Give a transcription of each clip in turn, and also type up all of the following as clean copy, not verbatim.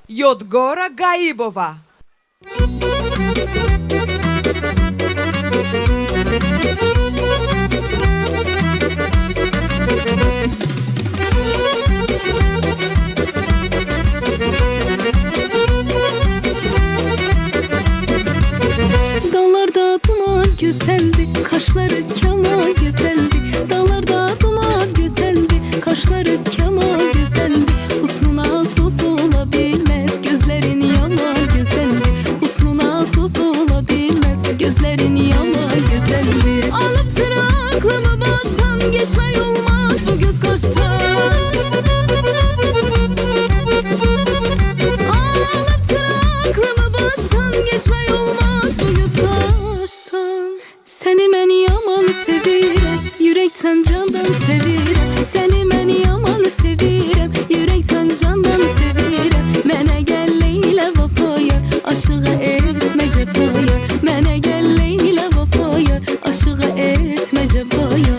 Yodgora Gaibova. Dağlarda duman güzeldi, kaşları keman güzeldi. Dağlarda duman güzeldi, kaşları keman güzeldi. Husnuna sus olabilmez, gözlerin yaman güzeldi. Husnuna sus olabilmez, gözlerin yaman güzeldi. Alıp sıra aklımı baştan geçme olmaz bu göz kaşsan. Alıp sıra aklımı baştan geçme olmaz bu göz kaşsan. Seni mən yaman sevirəm, yürekten candan sevirəm. Seni mən yaman sevirəm, yürekten candan sevirəm. Mənə gəl Leyla vafaya, aşığa etmə cəfaya. Mənə gəl Leyla vafaya, aşığa etmə cəfaya.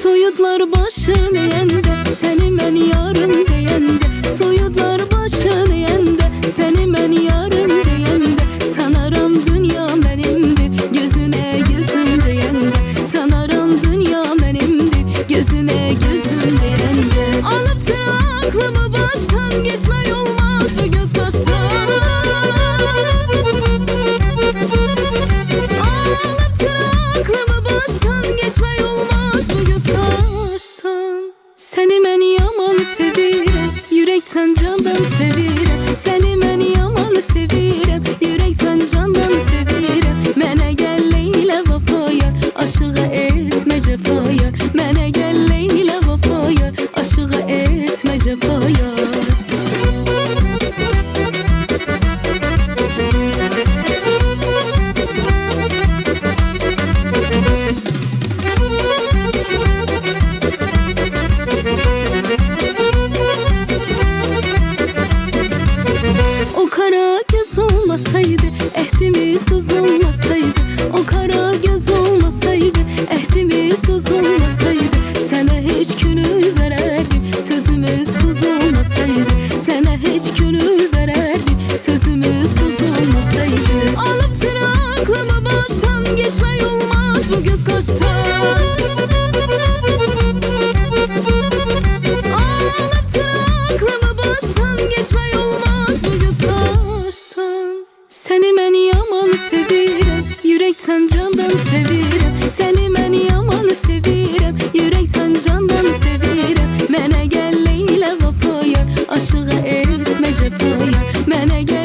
Soyudlar başını yende, seni mən yarım deyende. Soyudlar başını yende, seni mən yarım deyende. Sanaram dünya mənimdir, gözüne gözüm deyende. Sanaram dünya mənimdir, gözüne gözüm deyende. Alıp sıra aklımı baştan geçme olmaz bu göz kaşsan. Alıp sıra aklımı baştan geçme olmaz bu göz kaşsan. Seni mən yaman sevirəm, yürekten candan sevirəm. Seni mən yaman sevirəm, yürekten candan sevirəm. Mənə gəl Leyla vafaya, aşığa etmə cəfaya. Mənə gəl Leyla vafaya, aşığa etmə cəfaya. O kara göz olmasaydı, ehdimiz tuz olmasaydı. O kara göz olmasaydı, ehdimiz tuz olmasaydı. Sana hiç gönül vererdim, sözümüz söz olmasaydı. Sana hiç gönül vererdim, sözümüz söz olmasaydı. Alıp sıra aklımı baştan geçme olmaz bu göz kaşsan. Alıp sıra aklımı baştan geçme olmaz bu göz kaşsan. Seni mən yaman sevirəm, yürekten candan sevirəm. Seni mən yaman sevirəm, yürekten candan sevirəm. Mənə gəl Leyla vafaya, aşığa etmə cəfaya. Mənə gəl